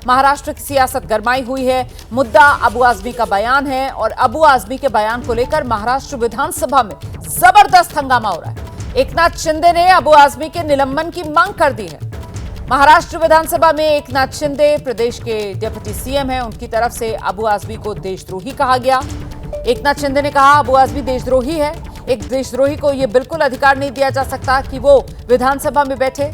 महाराष्ट्र की सियासत गरमाई हुई है। मुद्दा अबू आजमी का बयान है और अबू आजमी के बयान को लेकर महाराष्ट्र विधानसभा में जबरदस्त हंगामा हो रहा है। एकनाथ शिंदे ने अबू आजमी के निलंबन की मांग कर दी है। महाराष्ट्र विधानसभा में एकनाथ शिंदे प्रदेश के डिप्टी सीएम हैं, उनकी तरफ से अबू आजमी को देशद्रोही कहा गया। एकनाथ शिंदे ने कहा अबू आजमी देशद्रोही है। एक देशद्रोही को यह बिल्कुल अधिकार नहीं दिया जा सकता कि वो विधानसभा में बैठे।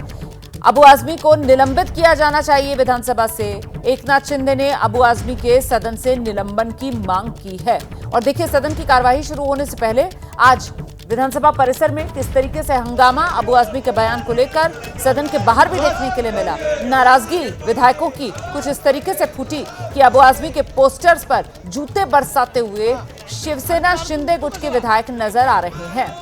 अबू आजमी को निलंबित किया जाना चाहिए विधानसभा से। एकनाथ शिंदे ने अबू आजमी के सदन से निलंबन की मांग की है। और देखिए, सदन की कार्यवाही शुरू होने से पहले आज विधानसभा परिसर में किस तरीके से हंगामा अबू आजमी के बयान को लेकर सदन के बाहर भी देखने के लिए मिला। नाराजगी विधायकों की कुछ इस तरीके से फूटी कि अबू आजमी के पोस्टर्स पर जूते बरसाते हुए शिवसेना शिंदे गुट के विधायक नजर आ रहे हैं।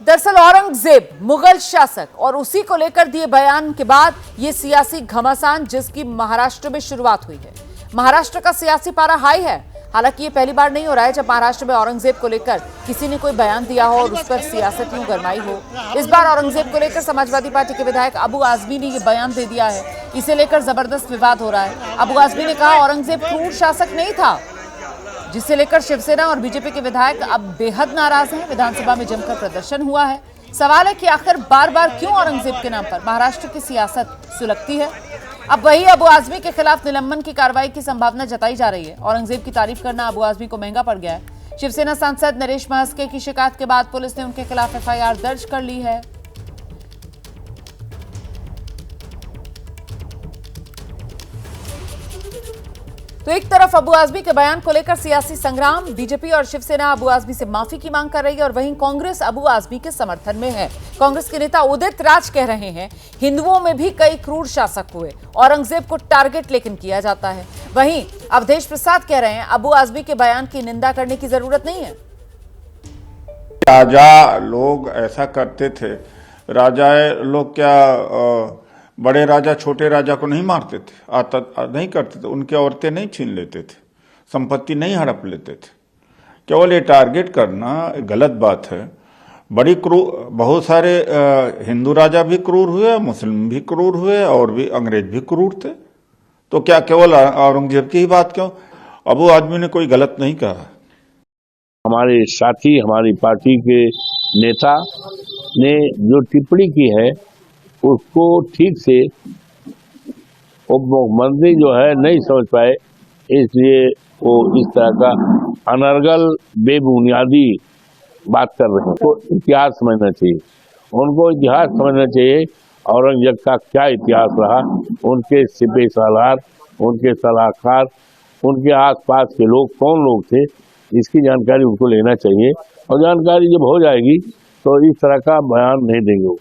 दरअसल औरंगजेब मुगल शासक और उसी को लेकर दिए बयान के बाद ये सियासी घमासान जिसकी महाराष्ट्र में शुरुआत हुई है। महाराष्ट्र का सियासी पारा हाई है। हालांकि ये पहली बार नहीं हो रहा है जब महाराष्ट्र में औरंगजेब को लेकर किसी ने कोई बयान दिया हो और उस पर सियासत यूं गरमाई हो। इस बार औरंगजेब को लेकर समाजवादी पार्टी के विधायक अबू आजमी ने ये बयान दे दिया है। इसे लेकर जबरदस्त विवाद हो रहा है। अबू आजमी ने कहा औरंगजेब क्रूर शासक नहीं था, जिसे लेकर शिवसेना और बीजेपी के विधायक अब बेहद नाराज हैं। विधानसभा में जमकर प्रदर्शन हुआ है। सवाल है कि आखिर बार बार क्यों औरंगजेब के नाम पर महाराष्ट्र की सियासत सुलगती है। अब वही अबू आजमी के खिलाफ निलंबन की कार्रवाई की संभावना जताई जा रही है। औरंगजेब की तारीफ करना अबू आजमी को महंगा पड़ गया है। शिवसेना सांसद नरेश महास्के की शिकायत के बाद पुलिस ने उनके खिलाफ एफआईआर दर्ज कर ली है। तो एक तरफ अबू आजमी के बयान को लेकर सियासी संग्राम, बीजेपी और शिवसेना अबू आजमी से माफी की मांग कर रही है और वहीं कांग्रेस अबू आजमी के समर्थन में है। कांग्रेस के नेता उदित राज कह रहे हैं हिंदुओं में भी कई क्रूर शासक हुए, औरंगजेब को टारगेट लेकिन किया जाता है। वहीं अवधेश प्रसाद कह रहे हैं अबू आजमी के बयान की निंदा करने की जरूरत नहीं है। राजा लोग ऐसा करते थे। राजा लोग क्या बड़े राजा छोटे राजा को नहीं मारते थे, नहीं करते थे। उनके औरतें नहीं छीन लेते थे, संपत्ति नहीं हड़प लेते थे। केवल ये टारगेट करना गलत बात है। बड़ी क्रूर, बहुत सारे हिंदू राजा भी क्रूर हुए, मुस्लिम भी क्रूर हुए और भी अंग्रेज भी क्रूर थे। तो क्या केवल औरंगजेब की ही बात क्यों? अबू आजमी ने कोई गलत नहीं कहा। हमारे साथी, हमारी पार्टी के नेता ने जो टिप्पणी की है उसको ठीक से उप मुख्यमंत्री जो है नहीं समझ पाए, इसलिए वो इस तरह का अनर्गल बेबुनियादी बात कर रहे हैं। तो इतिहास समझना चाहिए, उनको इतिहास समझना चाहिए। औरंगजेब का क्या इतिहास रहा, उनके सिपह सालार, उनके सलाहकार, उनके आसपास के लोग कौन लोग थे, इसकी जानकारी उनको लेना चाहिए। और जानकारी जब हो जाएगी तो इस तरह का बयान नहीं देंगे।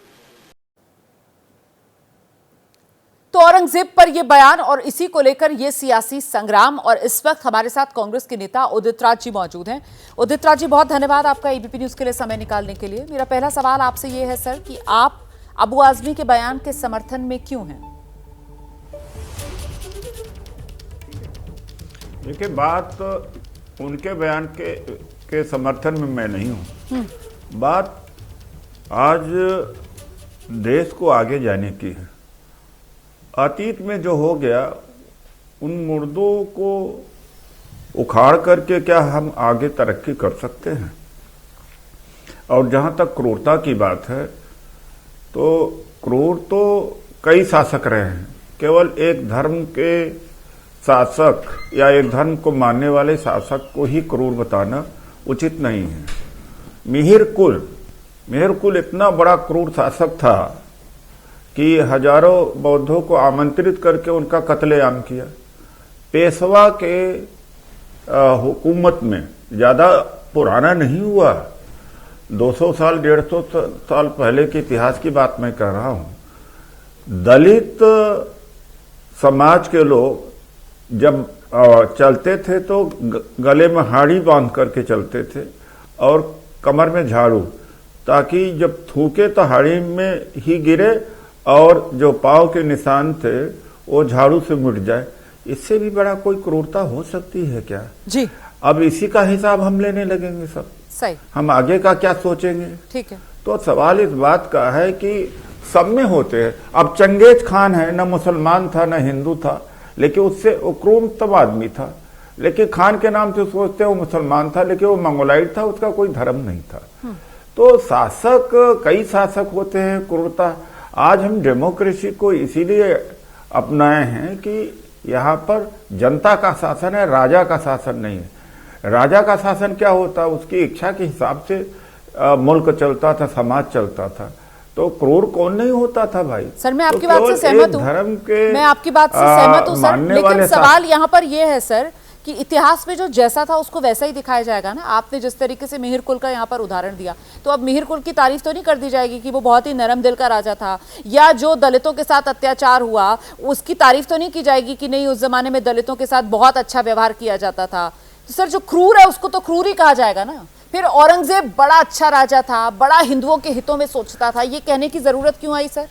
तो औरंगजेब पर यह बयान और इसी को लेकर यह सियासी संग्राम। और इस वक्त हमारे साथ कांग्रेस के नेता उदित राज जी मौजूद हैं। उदित राज जी, बहुत धन्यवाद आपका एबीपी न्यूज के लिए समय निकालने के लिए। मेरा पहला सवाल आपसे यह है सर कि आप अबू आजमी के बयान के समर्थन में क्यों हैं? देखिए, बात उनके बयान के समर्थन में मैं नहीं हूं। बात आज देश को आगे जाने की है। अतीत में जो हो गया उन मुर्दों को उखाड़ करके क्या हम आगे तरक्की कर सकते हैं? और जहां तक क्रूरता की बात है तो क्रूर तो कई शासक रहे हैं। केवल एक धर्म के शासक या एक धर्म को मानने वाले शासक को ही क्रूर बताना उचित नहीं है। मिहिर कुल इतना बड़ा क्रूर शासक था कि हजारों बौद्धों को आमंत्रित करके उनका कत्लेआम किया। पेशवा के हुकूमत में ज्यादा पुराना नहीं हुआ, 200 साल 150 साल पहले के इतिहास की बात मैं कर रहा हूं। दलित समाज के लोग जब चलते थे तो गले में हाड़ी बांध करके चलते थे और कमर में झाड़ू, ताकि जब थूके तो हाड़ी में ही गिरे और जो पांव के निशान थे वो झाड़ू से मिट जाए। इससे भी बड़ा कोई क्रूरता हो सकती है क्या? जी, अब इसी का हिसाब हम लेने लगेंगे सब। सही। हम आगे का क्या सोचेंगे? ठीक है। तो सवाल इस बात का है कि सब में होते हैं। अब चंगेज खान है, न मुसलमान था न हिंदू था, लेकिन उससे वो क्रूरतम आदमी था, लेकिन खान के नाम से सोचते वो मुसलमान था, लेकिन वो मंगोलाइट था, उसका कोई धर्म नहीं था। तो शासक, कई शासक होते हैं, क्रूरता। आज हम डेमोक्रेसी को इसीलिए अपनाए हैं कि यहाँ पर जनता का शासन है, राजा का शासन नहीं है। राजा का शासन क्या होता? उसकी इच्छा के हिसाब से मुल्क चलता था, समाज चलता था। तो क्रूर कौन नहीं होता था भाई? सर मैं आपकी बात से सहमत हूँ, धर्म के मैं आपकी बात से सहमत हूँ सर, लेकिन सवाल यहाँ पर यह है सर कि इतिहास में जो जैसा था उसको वैसा ही दिखाया जाएगा ना। आपने जिस तरीके से मिहिर कुल का यहाँ पर उदाहरण दिया, तो अब मिहिर कुल की तारीफ तो नहीं कर दी जाएगी कि वो बहुत ही नरम दिल का राजा था, या जो दलितों के साथ अत्याचार हुआ उसकी तारीफ तो नहीं की जाएगी कि नहीं उस जमाने में दलितों के साथ बहुत अच्छा व्यवहार किया जाता था। तो सर जो क्रूर है उसको तो क्रूर ही कहा जाएगा ना। फिर औरंगजेब बड़ा अच्छा राजा था, बड़ा हिंदुओं के हितों में सोचता था, ये कहने की जरूरत क्यों आई सर?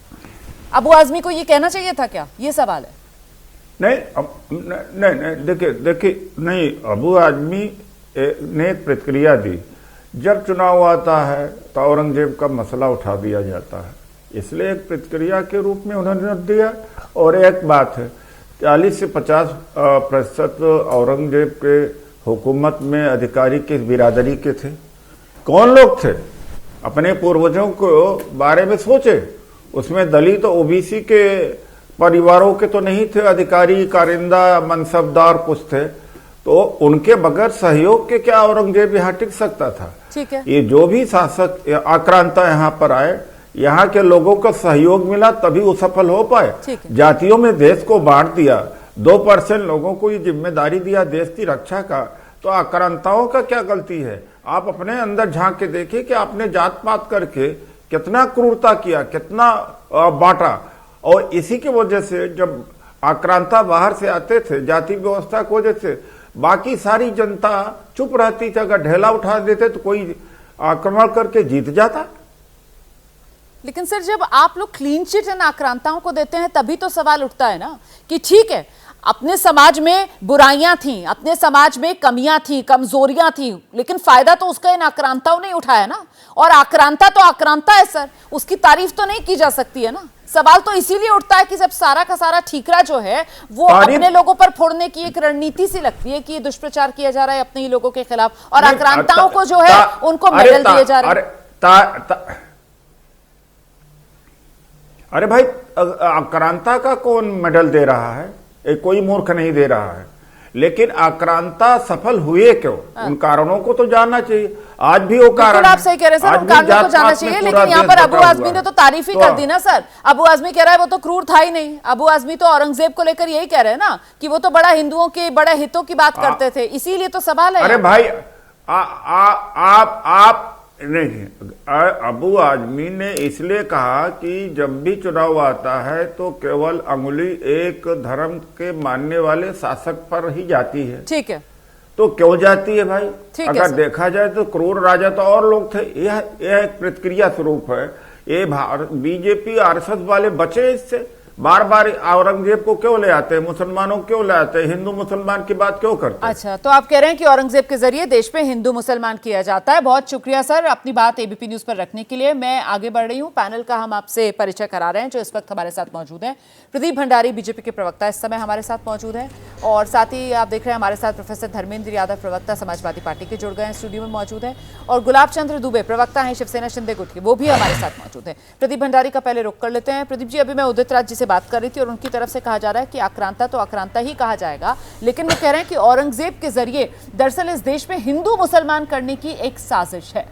अबू आजमी को ये कहना चाहिए था क्या? ये सवाल है। नहीं, देखिए नहीं, अबू आजमी ने एक प्रतिक्रिया दी। जब चुनाव आता है तो औरंगजेब का मसला उठा दिया जाता है, इसलिए एक प्रतिक्रिया के रूप में उन्होंने दिया। और एक बात है, 40 से 50% औरंगजेब के हुकूमत में अधिकारी किस बिरादरी के थे? कौन लोग थे? अपने पूर्वजों को बारे में सोचे। उसमें दलित ओबीसी के परिवारों के तो नहीं थे अधिकारी, कारिंदा, मनसबदार कुछ थे। तो उनके बगैर सहयोग के क्या औरंगजेब यहाँ टिक सकता था? ठीक है। ये जो भी शासक आक्रांता यहाँ पर आए, यहाँ के लोगों का सहयोग मिला तभी वो सफल हो पाए। जातियों में देश को बांट दिया, 2% लोगों को ये जिम्मेदारी दिया देश की रक्षा का, तो आक्रांताओं का क्या गलती है? आप अपने अंदर झांक के देखिए कि आपने जात पात करके कितना क्रूरता किया, कितना बांटा। और इसी की वजह से जब आक्रांता बाहर से आते थे, जाति व्यवस्था की वजह से बाकी सारी जनता चुप रहती थी। अगर ढेला उठा देते तो कोई आक्रमण करके जीत जाता। लेकिन सर जब आप लोग क्लीन चिट इन आक्रांताओं को देते हैं तभी तो सवाल उठता है ना कि ठीक है, अपने समाज में बुराइयां थी, अपने समाज में कमियां थी, कमजोरियां थी, लेकिन फायदा तो उसका इन आक्रांताओं ने उठाया ना। और आक्रांता तो आक्रांता है सर, उसकी तारीफ तो नहीं की जा सकती है ना। सवाल तो इसीलिए उठता है कि जब सारा का सारा ठीकरा जो है वो अपने लोगों पर फोड़ने की एक रणनीति सी लगती है कि दुष्प्रचार किया जा रहा है अपने ही लोगों के खिलाफ, और आक्रांताओं को जो है उनको मेडल दिए जा रहे हैं। अरे भाई, आक्रांता का कौन मेडल दे रहा है? कोई मूर्ख नहीं दे रहा है। लेकिन आक्रांता सफल हुए क्यों? उन कारणों को तो जानना चाहिए। आज भी वो कारण, आप सही कह रहे हैं सर, उन कारणों को जानना चाहिए। लेकिन यहाँ पर अबू आजमी ने तो तारीफ ही कर दी ना सर। अबू आजमी कह रहा है वो तो क्रूर था ही नहीं। अबू आजमी तो औरंगजेब को लेकर यही कह रहे हैं ना कि वो तो बड़ा हिंदुओं के बड़े हितों की बात करते थे, इसीलिए तो सवाल है। अरे भाई, आप नहीं, अबू आजमी ने इसलिए कहा कि जब भी चुनाव आता है तो केवल अंगुली एक धर्म के मानने वाले शासक पर ही जाती है। ठीक है। तो क्यों जाती है भाई? अगर देखा जाए तो क्रूर राजा तो और लोग थे। यह एक प्रतिक्रिया स्वरूप है। ये बीजेपी आरएसएस वाले बचे इससे। बार बार औरंगजेब को क्यों ले आते हैं, मुसलमानों को क्यों ले आते हैं, हिंदू मुसलमान की बात क्यों करते हैं? अच्छा, तो आप कह रहे हैं कि औरंगजेब के जरिए देश में हिंदू मुसलमान किया जाता है। बहुत शुक्रिया सर अपनी बात एबीपी न्यूज पर रखने के लिए। मैं आगे बढ़ रही हूं, पैनल का हम आपसे परिचय करा रहे हैं जो इस वक्त हमारे साथ मौजूद हैं। प्रदीप भंडारी बीजेपी के प्रवक्ता इस समय हमारे साथ मौजूद हैं, और साथ ही आप देख रहे हैं हमारे साथ प्रोफेसर धर्मेंद्र यादव प्रवक्ता समाजवादी पार्टी के जुड़ गए हैं, स्टूडियो में मौजूद हैं, और गुलाब चंद्र दुबे प्रवक्ता हैं शिवसेना शिंदे गुट के, वो भी हमारे साथ मौजूद हैं। प्रदीप भंडारी का पहले रुख कर लेते हैं। प्रदीप जी, अभी मैं उदित राज जी से बात कर रही थी और उनकी तरफ से कहा जा रहा है कि आक्रांता तो आक्रांता ही कहा जाएगा, लेकिन वो कह रहे हैं कि औरंगजेब के जरिए दरअसल इस देश में हिंदू मुसलमान करने की एक साजिश है।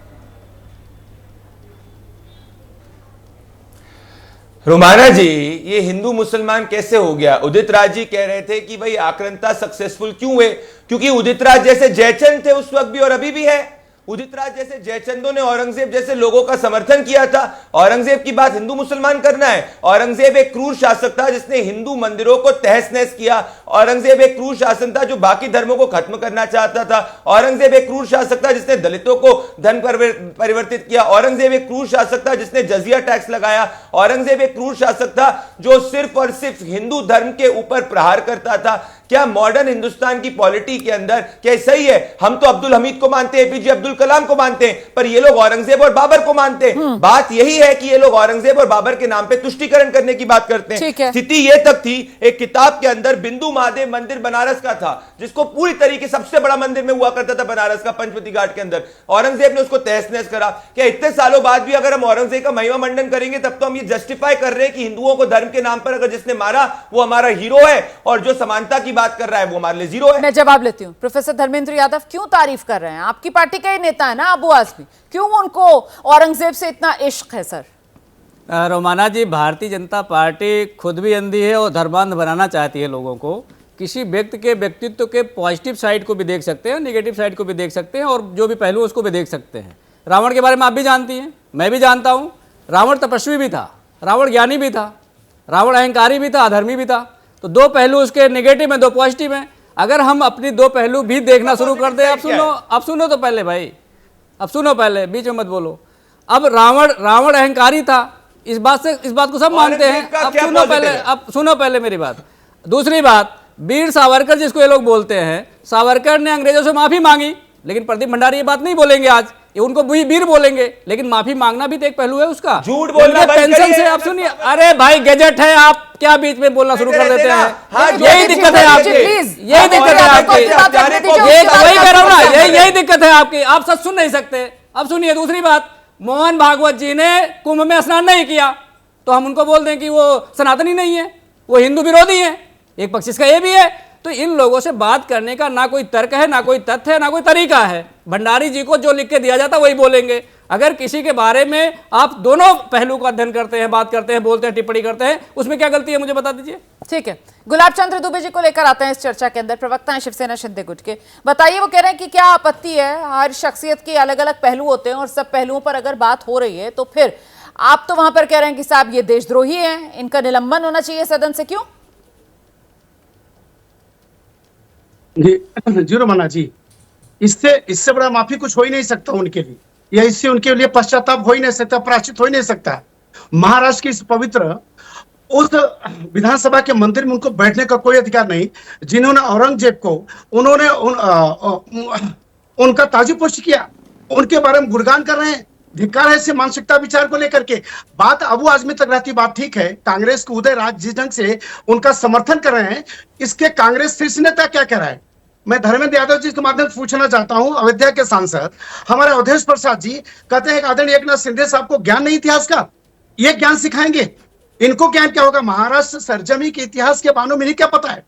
रुमाना जी, ये हिंदू मुसलमान कैसे हो गया? उदित राज जी कह रहे थे कि भाई आक्रांता सक्सेसफुल क्यों हुए? क्योंकि उदित राज जैसे जयचंद थे उस वक्त भी और अभी भी है। उदित राज जैसे जयचंदों ने औरंगजेब जैसे लोगों का समर्थन किया था। औरंगजेब की बात हिंदू मुसलमान करना है? औरंगजेब एक क्रूर शासक था जिसने हिंदू मंदिरों को तहस नहस किया। औरंगजेब एक क्रूर शासक था जो बाकी धर्मों को खत्म करना चाहता था। औरंगजेब एक क्रूर शासक था जिसने दलितों को धन परिवर्तित किया। औरंगजेब एक क्रूर शासक था जिसने जजिया टैक्स लगाया। औरंगजेब एक क्रूर शासक था जो सिर्फ और सिर्फ हिंदू धर्म के ऊपर प्रहार करता था। क्या मॉडर्न हिंदुस्तान की पॉलिटी के अंदर क्या सही है? हम तो अब्दुल हमीद को मानते हैं, एपीजे अब्दुल कलाम को मानते हैं, पर ये लोग औरंगजेब और बाबर को मानते हैं। बात यही है कि ये लोग औरंगजेब और बाबर के नाम पे तुष्टीकरण करने की बात करते हैं। ठीक है। स्थिति ये तक थी, एक किताब के अंदर बिंदु महादेव मंदिर बनारस का था, जिसको पूरी तरीके सबसे बड़ा मंदिर में हुआ करता था बनारस का, पंचवटी घाट के अंदर। औरंगजेब ने उसको तहस नहस करा। क्या इतने सालों बाद भी अगर हम औरंगजेब का महिमा मंडन करेंगे तब तो हम ये जस्टिफाई कर रहे हैं कि हिंदुओं को धर्म के नाम पर अगर जिसने मारा वो हमारा हीरो है, और जो समानता की बात कर रहा है वो हमारे लिए जीरो है? मैं जवाब लेती हूं। प्रोफेसर धर्मेंद्र यादव क्यों तारीफ कर रहे हैं? आपकी पार्टी का ही नेता है ना अबू आजमी, क्यों उनको औरंगजेब से इतना इश्क है सर? रोमाना जी, भारतीय जनता पार्टी खुद भी अंधी है और धर्मांध बनाना चाहती है लोगों को। किसी व्यक्ति के व्यक्तित्व के पॉजिटिव साइड को भी देख सकते हैं, नेगेटिव साइड को भी देख सकते हैं, और जो भी पहलू उसको भी देख सकते हैं। रावण के बारे में आप भी जानती हैं, मैं भी जानता हूँ। रावण तपस्वी भी था, रावण ज्ञानी भी था, रावण अहंकारी भी था, अधर्मी भी था। तो दो पहलू उसके नेगेटिव हैं, दो पॉजिटिव हैं। अगर हम अपनी दो पहलू भी देखना शुरू कर दें, अब सुनो तो पहले भाई, अब सुनो पहले, बीच में मत बोलो। अब रावण अहंकारी था, इस बात को सब मानते हैं। अब सुनो पहले मेरी बात। दूसरी बात, वीर सावरकर जिसको ये लोग बोलते हैं, सावरकर ने अंग्रेजों से माफी मांगी, लेकिन प्रदीप भंडारी ये बात नहीं बोलेंगे आज, ये उनको वीर बोलेंगे, लेकिन माफी मांगना भी तो एक पहलू है उसका। झूठ बोलना पेंशन से आप सुनिए। अरे भाई गैजेट है, आप क्या बीच में बोलना शुरू कर देते हैं? यही दिक्कत है आपकी, यही दिक्कत है आपकी, वही कह रहा हूं ना, यही दिक्कत है आपकी। आप सच सुन नहीं सकते। अब सुनिए दूसरी बात, मोहन भागवत जी ने कुंभ में स्नान नहीं किया, तो हम उनको बोल दें कि वो सनातनी नहीं है, वो हिंदू विरोधी है। एक पक्ष इसका ये भी है। तो इन लोगों से बात करने का ना कोई तर्क है, ना कोई तथ्य है, ना कोई तरीका है। भंडारी जी को जो लिख के दिया जाता वही बोलेंगे। अगर किसी के बारे में आप दोनों पहलू का अध्ययन करते हैं, बात करते हैं, बोलते हैं, टिप्पणी करते हैं, उसमें क्या गलती है मुझे बता दीजिए। ठीक है, गुलाब चंद्र दुबे जी को लेकर आते हैं इस चर्चा के अंदर। प्रवक्ता हैं शिवसेना शिंदे गुट के। बताइए, वो कह रहे हैं कि क्या आपत्ति है? हर शख्सियत के अलग अलग पहलू होते हैं और सब पहलुओं पर अगर बात हो रही है तो फिर आप तो वहां पर कह रहे हैं कि साहब ये देशद्रोही हैं, इनका निलंबन होना चाहिए सदन से। क्यों? जी रोमाना जी, इससे बड़ा माफी कुछ हो ही नहीं सकता उनके लिए, या इससे उनके लिए पश्चाताप हो ही नहीं सकता, प्रायश्चित हो ही नहीं सकता। महाराष्ट्र की इस पवित्र उस विधानसभा के मंदिर में उनको बैठने का कोई अधिकार नहीं, जिन्होंने औरंगजेब को उनका ताजुपोशी किया, उनके बारे में गुणगान कर रहे हैं। धिक्कार है ऐसे मानसिकता विचार को लेकर के। बात अबू आजमी तक रहती, बात ठीक है। कांग्रेस को उदय राज जिस ढंग से उनका समर्थन कर रहे हैं, इसके कांग्रेस शीर्ष नेता क्या कह रहा है? मैं धर्मेंद्र यादव जी के माध्यम से पूछना चाहता हूं, अयोध्या के सांसद हमारे अवधेश प्रसाद जी कहते हैं कि आदरणीय एकनाथ शिंदे साहब को ज्ञान नहीं इतिहास का, ये ज्ञान सिखाएंगे। इनको ज्ञान क्या होगा? महाराष्ट्र सरजमी के इतिहास के बानों में नहीं क्या पता है?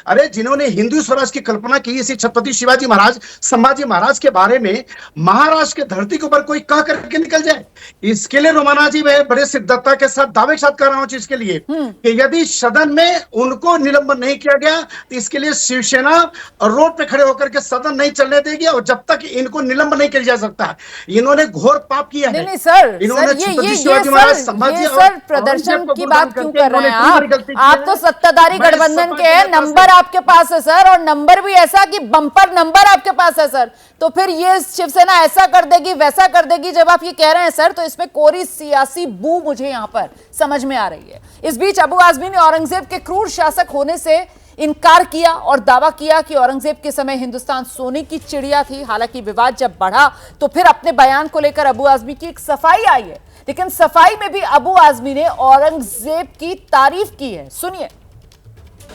अरे जिन्होंने हिंदू स्वराज की कल्पना की, इसी छत्रपति शिवाजी महाराज, संभाजी महाराज के बारे में महाराष्ट्र के धरती के ऊपर कोई कह करके निकल जाए, इसके लिए रोमाना जी मैं बड़े सिद्धता के साथ दावे के साथ कर रहा हूं इसके लिए कि यदि सदन में उनको निलंबन नहीं किया गया तो इसके लिए शिवसेना रोड पे खड़े होकर के सदन नहीं चलने देगी, और जब तक इनको निलंबन नहीं किया जा सकता। इन्होंने घोर पाप किया है। नहीं सर, इन्होंने ये सर प्रदर्शन की बात क्यों कर रहे हैं आप तो सत्ताधारी गठबंधन के हैं, नंबर आपके पास है सर, और नंबर भी ऐसा कि बम्पर नंबर आपके पास है सर। तो फिर ये शिवसेना ऐसा कर देगी, वैसा कर देगी, जब आप ये कह रहे हैं सर, तो इसमें कोरी सियासी बू मुझे यहां पर समझ में आ रही है। इस बीच अबू आजमी ने औरंगजेब के क्रूर शासक होने से इनकार किया और दावा किया कि औरंगजेब के समय हिंदुस्तान सोने की चिड़िया थी। हालांकि विवाद जब बढ़ा तो फिर अपने बयान को लेकर अबू आजमी की एक सफाई आई है, लेकिन सफाई में भी अबू आजमी ने औरंगजेब की तारीफ की है। सुनिए।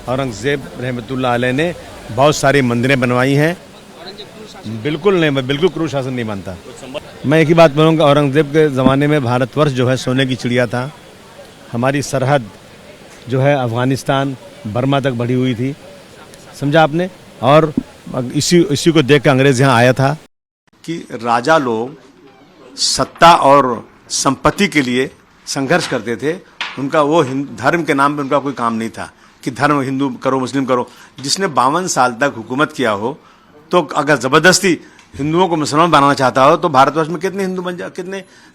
औरंगजेब रहमतुल्लाह अलैह ने बहुत सारी मंदिरें बनवाई हैं। बिल्कुल नहीं, मैं बिल्कुल क्रूर शासन नहीं मानता। मैं एक ही बात बोलूँगा, औरंगजेब के ज़माने में भारतवर्ष जो है सोने की चिड़िया था। हमारी सरहद जो है अफ़गानिस्तान बर्मा तक बढ़ी हुई थी, समझा आपने। और इसी को देख कर अंग्रेज़ यहाँ आया था कि राजा लोग सत्ता और संपत्ति के लिए संघर्ष करते थे। उनका वो धर्म के नाम पे उनका कोई काम नहीं था कि धर्म हिंदू करो मुस्लिम करो। जिसने 52 साल तक हुकूमत किया हो, तो अगर ज़बरदस्ती हिंदुओं को मुसलमान बनाना चाहता हो तो भारतवर्ष में कितने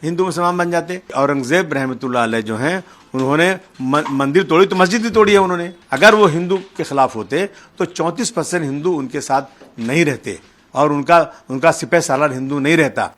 हिंदू मुसलमान बन जाते। औरंगजेब रहमतुल्लाह अलैह जो हैं, उन्होंने मंदिर तोड़ी तो मस्जिद भी तोड़ी है उन्होंने। अगर वो हिंदू के खिलाफ होते तो 34% हिंदू उनके साथ नहीं रहते, और उनका सिपह सालार हिंदू नहीं रहता।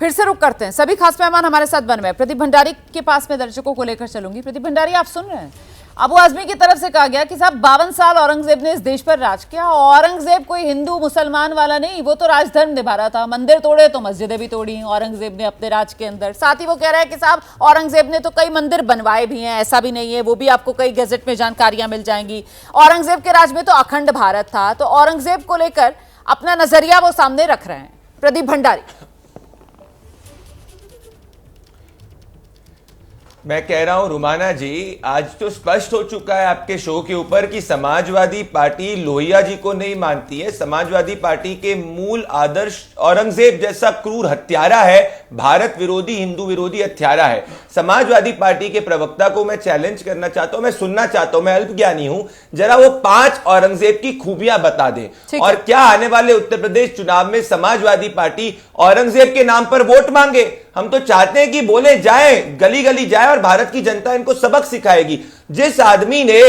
फिर से रुक करते हैं, सभी खास मेहमान हमारे साथ बन रहे हैं। प्रदीप भंडारी के पास में दर्शकों को लेकर चलूंगी। प्रदीप भंडारी, आप सुन रहे हैं अबू आजमी की तरफ से कहा गया कि साहब 52 साल औरंगजेब ने इस देश पर राज किया। औरंगजेब कोई हिंदू मुसलमान वाला नहीं, वो तो राजधर्म निभा रहा था। मंदिर तोड़े तो मस्जिदें भी तोड़ी औरंगजेब ने अपने राज के अंदर। साथ ही वो कह रहा है कि साहब औरंगजेब ने तो कई मंदिर बनवाए भी हैं, ऐसा भी नहीं है, वो भी आपको कई गैजेट में जानकारियां मिल जाएंगी। औरंगजेब के राज में तो अखंड भारत था। तो औरंगजेब को लेकर अपना नजरिया वो सामने रख रहे हैं प्रदीप भंडारी। मैं कह रहा हूं रुमाना जी, आज तो स्पष्ट हो चुका है आपके शो के ऊपर कि समाजवादी पार्टी लोहिया जी को नहीं मानती है। समाजवादी पार्टी के मूल आदर्श औरंगजेब जैसा क्रूर हत्यारा है, भारत विरोधी हिंदू विरोधी हत्यारा है। समाजवादी पार्टी के प्रवक्ता को मैं चैलेंज करना चाहता हूं, मैं सुनना चाहता हूं, मैं अल्पज्ञानी हूं, जरा वो 5 औरंगजेब की खूबियां बता दे और क्या आने वाले उत्तर प्रदेश चुनाव में समाजवादी पार्टी औरंगजेब के नाम पर वोट मांगे। हम तो चाहते हैं कि बोले जाए, गली गली जाए और भारत की जनता इनको सबक सिखाएगी। जिस आदमी ने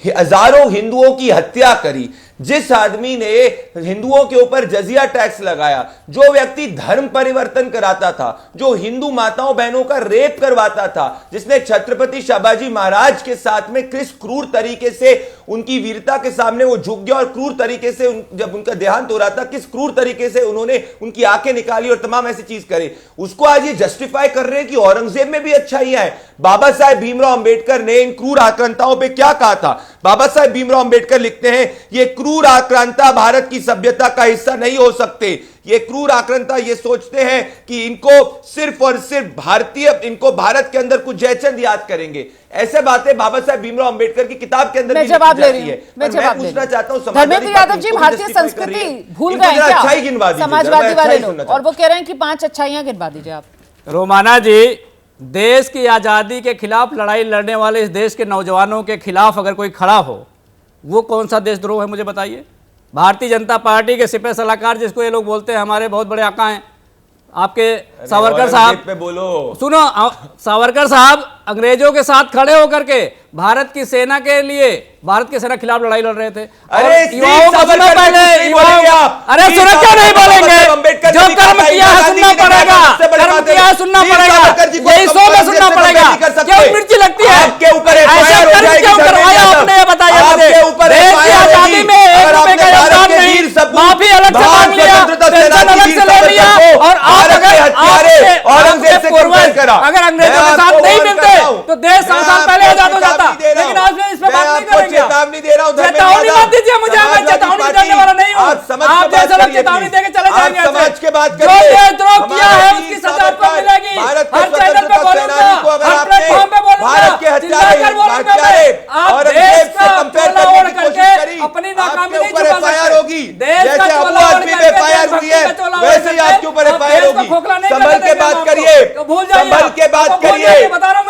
हजारों हिंदुओं की हत्या करी, जिस आदमी ने हिंदुओं के ऊपर जजिया टैक्स लगाया, जो व्यक्ति धर्म परिवर्तन कराता था, जो हिंदू माताओं बहनों का रेप करवाता था, जिसने छत्रपति शिवाजी महाराज के साथ में किस क्रूर तरीके से उनकी वीरता के सामने वो झुक गया और क्रूर तरीके से जब उनका देहांत हो रहा था किस क्रूर तरीके से उन्होंने उनकी आंखें निकाली और तमाम ऐसी चीज करे, उसको आज ये जस्टिफाई कर रहे हैं कि औरंगजेब में भी अच्छाइयां है। बाबा साहेब भीमराव अंबेडकर ने इन क्रूर आक्रांताओं पे क्या कहा था? बाबा साहेब भीमराव अंबेडकर लिखते हैं, ये क्रूर आक्रांता भारत की सभ्यता का हिस्सा नहीं हो सकते। ये क्रूर आक्रांता ये सोचते हैं कि इनको सिर्फ और सिर्फ भारतीय, इनको भारत के अंदर कुछ जयचंद याद करेंगे। ऐसे बातें बाबा साहेब भीमराव अंबेडकर की किताब के अंदर मैं जवाब ले रही हूं। मैं पूछना चाहता हूं धर्मेंद्र यादव जी, भारतीय संस्कृति भूल गए क्या समाजवादी वाले लोग? और वो कह रहे हैं कि 5 अच्छाइयां गिनवा दीजिए आप। रोमाना जी, देश की आज़ादी के खिलाफ लड़ाई लड़ने वाले इस देश के नौजवानों के खिलाफ अगर कोई खड़ा हो, वो कौन सा देशद्रोह है मुझे बताइए? भारतीय जनता पार्टी के सिपह सलाहकार जिसको ये लोग बोलते हैं हमारे बहुत बड़े आका हैं, आपके सावरकर साहब पे बोलो, सुनो, सावरकर साहब अंग्रेजों के साथ खड़े होकर के भारत की सेना के लिए, भारत की सेना के खिलाफ लड़ाई लड़ रहे थे। अरे युवाओं को सुनना पहले, अरे सुनो क्यों नहीं बोलेंगे? जो कर्म किया है सुनना पड़ेगा, कर्म किया है सुनना पड़ेगा, यही 100 में सुनना पड़ेगा। क्यों मिर्ची लगती है? ऐसे कर्म क्यों करवाया आपने, ये बताइए मुझे। देश की आजादी में 1 रुपए का योगदान नहीं, माफी अलग से मांग लिया, पेंशन अलग से ले लिया, और आप अगर अंग्रेजों के साथ नहीं मिलते तो देश 100 साल पहले आजाद हो जाता। लेकिन आज मैं इस पर बात नहीं करेंगे। चेतावनी दे रहा हूं, चेतावनी मत दीजिए मुझे, मैं चेतावनी देने वाला नहीं हूं। आप जैसे लोग चेतावनी देके चले जाएंगे। समाज के बात जो देशद्रोह किया है उसकी सजा आपको मिलेगी। हर चैनल पे बोलूंगा, हर प्लेटफॉर्म पे बोलूंगा, चिल्लाकर बोलूंगा। आप देश का चोला ओढ़ करके अपनी नाकामी नहीं छुपा सकते। देश का चोला ओढ़ करके वैसे ही आपके ऊपर एफआईआर होगी। संभल के बात करिए, संभल के बात करिए,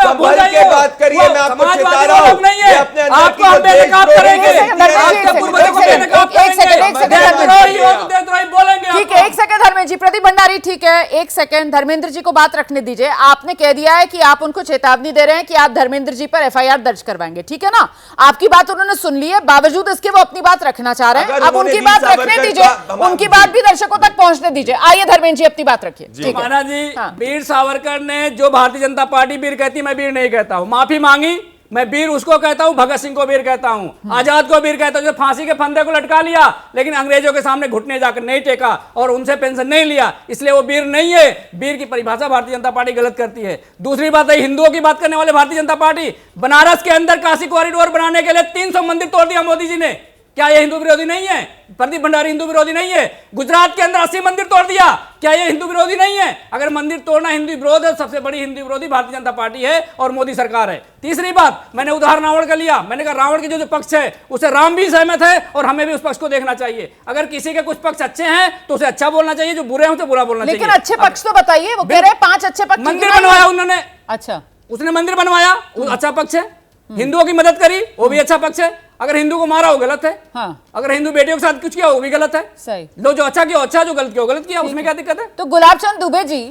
संभल के बात करिए। मैं आपको चेता रहा हूं, ये अपने अंदर की जो देशद्रोह करेंगे, आपके पूर्वजों को बेनकाब बोलेंगे। ठीक है, 1 सेकंड धर्मेंद्र जी, प्रदीप भंडारी, ठीक है 1 सेकंड धर्मेंद्र जी को बात रखने दीजिए। आपने कह दिया है कि आप उनको चेतावनी दे रहे हैं कि आप धर्मेंद्र जी पर एफआईआर दर्ज करवाएंगे, ठीक है ना? आपकी बात उन्होंने सुन ली है, बावजूद इसके वो अपनी बात रखना चाह रहे हैं। अब उनकी बात रखने दीजिए, उनकी बात भी दर्शकों तक पहुंचने दीजिए। आइए धर्मेंद्र जी अपनी बात रखिए। माना जी, वीर सावरकर ने जो भारतीय जनता पार्टी वीर कहती, मैं वीर नहीं कहता हूं, माफी मांगी। मैं वीर उसको कहता हूं, भगत सिंह को वीर कहता हूं, आजाद को वीर कहता हूं, जो फांसी के फंदे को लटका लिया लेकिन अंग्रेजों के सामने घुटने जाकर नहीं टेका और उनसे पेंशन नहीं लिया, इसलिए वो वीर नहीं है। वीर की परिभाषा भारतीय जनता पार्टी गलत करती है। दूसरी बात है, हिंदुओं की बात करने वाले भारतीय जनता पार्टी, बनारस के अंदर काशी कॉरिडोर बनाने के लिए 300 मंदिर तोड़ दिया मोदी जी ने। क्या ये हिंदू विरोधी नहीं है? प्रदीप भंडारी हिंदू विरोधी नहीं है? गुजरात के अंदर 80 मंदिर तोड़ दिया, क्या ये हिंदू विरोधी नहीं है? अगर मंदिर तोड़ना हिंदू विरोध है, सबसे बड़ी हिंदू विरोधी भारतीय जनता पार्टी है और मोदी सरकार है। तीसरी बात, मैंने उदाहरण रावण का लिया, मैंने कहा रावण के जो पक्ष है उसे राम भी सहमत है और हमें भी उस पक्ष को देखना चाहिए। अगर किसी के कुछ पक्ष अच्छे हैं तो उसे अच्छा बोलना चाहिए, जो बुरे हैं उसे बुरा बोलना चाहिए। लेकिन अच्छे पक्ष तो बताइए, वो कह रहे हैं 5 अच्छे पक्ष। मंदिर बनवाया उन्होंने, अच्छा उसने मंदिर बनवाया, वो अच्छा पक्ष है। हिंदुओं की मदद करी, वो भी अच्छा पक्ष है। अगर हिंदू को मारा वो गलत है, हाँ। अगर हिंदू बेटियों के साथ कुछ किया वो भी गलत है। सही लो, जो अच्छा किया अच्छा, जो गलत किया वो गलत किया, उसमें क्या दिक्कत है? तो गुलाब चंद दुबे जी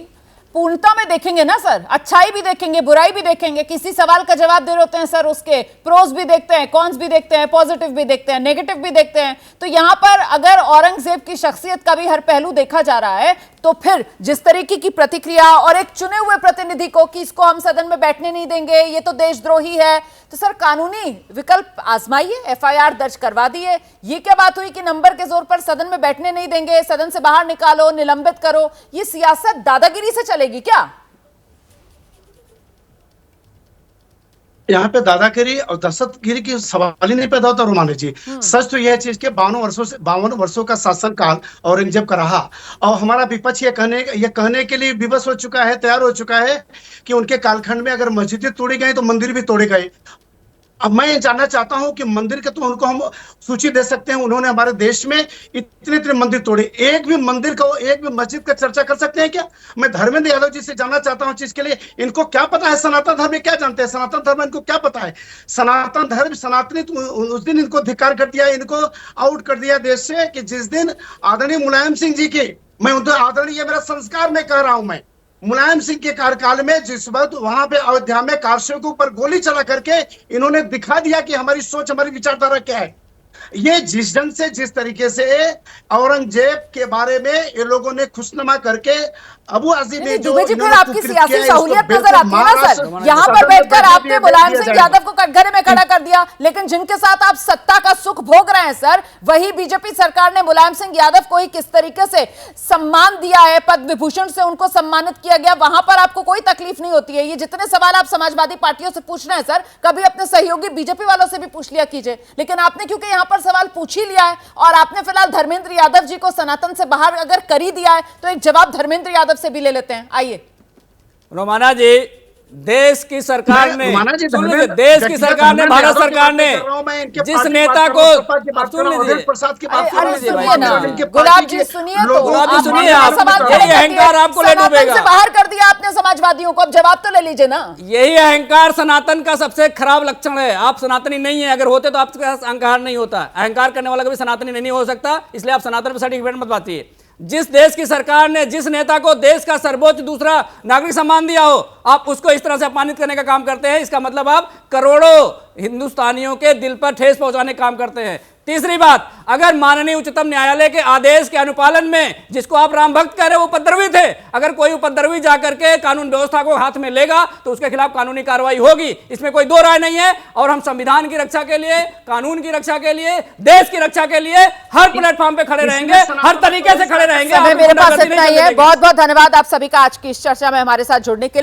पूर्णता में देखेंगे ना सर, अच्छाई भी देखेंगे, बुराई भी देखेंगे। किसी सवाल का जवाब दे रहे होते हैं सर, उसके प्रोज भी देखते हैं, कॉन्स भी देखते हैं, पॉजिटिव भी देखते हैं, नेगेटिव भी देखते हैं। तो यहाँ पर अगर औरंगजेब की शख्सियत का भी हर पहलू देखा जा रहा है तो फिर जिस तरीके की प्रतिक्रिया और एक चुने हुए प्रतिनिधि को कि इसको हम सदन में बैठने नहीं देंगे, ये तो देशद्रोही है, तो सर कानूनी विकल्प आजमाइए, एफआईआर दर्ज करवा दिए। ये क्या बात हुई कि नंबर के जोर पर सदन में बैठने नहीं देंगे, सदन से बाहर निकालो, निलंबित करो? ये सियासत दादागिरी से चलेगी क्या? यहाँ पे दादागिरी और दहशतगिरी की सवाल ही नहीं पैदा होता रोमानी जी। सच तो यह चीज के 52 वर्षों का शासनकाल औरंगजेब का रहा, और हमारा विपक्ष ये कहने के लिए विवश हो चुका है, तैयार हो चुका है कि उनके कालखंड में अगर मस्जिदें तोड़ी गई तो मंदिर भी तोड़े गए। अब मैं ये जानना चाहता हूं कि मंदिर के तो उनको हम सूची दे सकते हैं, उन्होंने हमारे देश में इतने इतने मंदिर तोड़े, एक भी मंदिर का, एक भी मस्जिद का चर्चा कर सकते हैं क्या? मैं धर्मेंद्र यादव जी से जानना चाहता हूं चीज के लिए, इनको क्या पता है सनातन धर्म में क्या जानते हैं? सनातन धर्म इनको क्या पता है? सनातन धर्म सनातनी उस दिन इनको धिक्कार कर दिया, इनको आउट कर दिया देश से कि जिस दिन आदरणीय मुलायम सिंह जी की, मैं उनसे आदरणीय, ये मेरा संस्कार में कह रहा हूं, मैं मुलायम सिंह के कार्यकाल में जिस वक्त वहां पे अयोध्या में कारसेवकों के ऊपर गोली चला करके इन्होंने दिखा दिया कि हमारी सोच, हमारी विचारधारा क्या है। ये जिस ढंग से, जिस तरीके से औरंगजेब के बारे में ये लोगों ने खुशनुमा करके अबू आज़मी ने जो जी, फिर आपकी सियासी सहूलियत नजर आती है ना सर? यहाँ पर बैठकर आपने मुलायम सिंह यादव को कटघरे में खड़ा कर दिया, लेकिन जिनके साथ आप सत्ता का सुख भोग रहे हैं सर, वही बीजेपी सरकार ने मुलायम सिंह यादव को ही किस तरीके से सम्मान दिया है, पद्म विभूषण से उनको सम्मानित किया गया, वहां पर आपको कोई तकलीफ नहीं होती है? ये जितने सवाल आप समाजवादी पार्टियों से पूछ रहे हैं सर, कभी अपने सहयोगी बीजेपी वालों से भी पूछ लिया कीजिए। लेकिन आपने क्योंकि यहाँ पर सवाल पूछ ही लिया है और आपने फिलहाल धर्मेंद्र यादव जी को सनातन से बाहर अगर कर ही दिया है, तो एक जवाब धर्मेंद्र यादव से भी ले लेते हैं। आइए रोमाना जी, देश की सरकार ने, देश की सरकार ने, भारत सरकार ने जिस नेता को, गुलाब जी सुनिए, तो सुनिए, यही अहंकार आपको ले डूबेगा। बाहर कर दिया आपने समाजवादियों को, अब जवाब तो ले लीजिए ना। यही अहंकार सनातन का सबसे खराब लक्षण है। आप सनातनी नहीं है, अगर होते तो आपके पास अहंकार नहीं होता। अहंकार करने वाला कभी सनातनी नहीं हो सकता, इसलिए आप सनातन पर सर्टिफिकेट मत पाइए। जिस देश की सरकार ने जिस नेता को देश का सर्वोच्च दूसरा नागरिक सम्मान दिया हो, आप उसको इस तरह से अपमानित करने का काम करते हैं, इसका मतलब आप करोड़ों हिंदुस्तानियों के दिल पर ठेस पहुंचाने का काम करते हैं। तीसरी बात, अगर माननीय उच्चतम न्यायालय के आदेश के अनुपालन में, जिसको आप राम भक्त कह रहे हो, उपद्रवी थे, अगर कोई उपद्रवी जाकर के कानून व्यवस्था को हाथ में लेगा तो उसके खिलाफ कानूनी कार्रवाई होगी, इसमें कोई दो राय नहीं है। और हम संविधान की रक्षा के लिए, कानून की रक्षा के लिए, देश की रक्षा के लिए हर प्लेटफॉर्म पे खड़े रहेंगे, हर तरीके से खड़े रहेंगे। मेरे पास इतना ही है। बहुत बहुत धन्यवाद आप सभी का आज की इस चर्चा में हमारे साथ जुड़ने के लिए।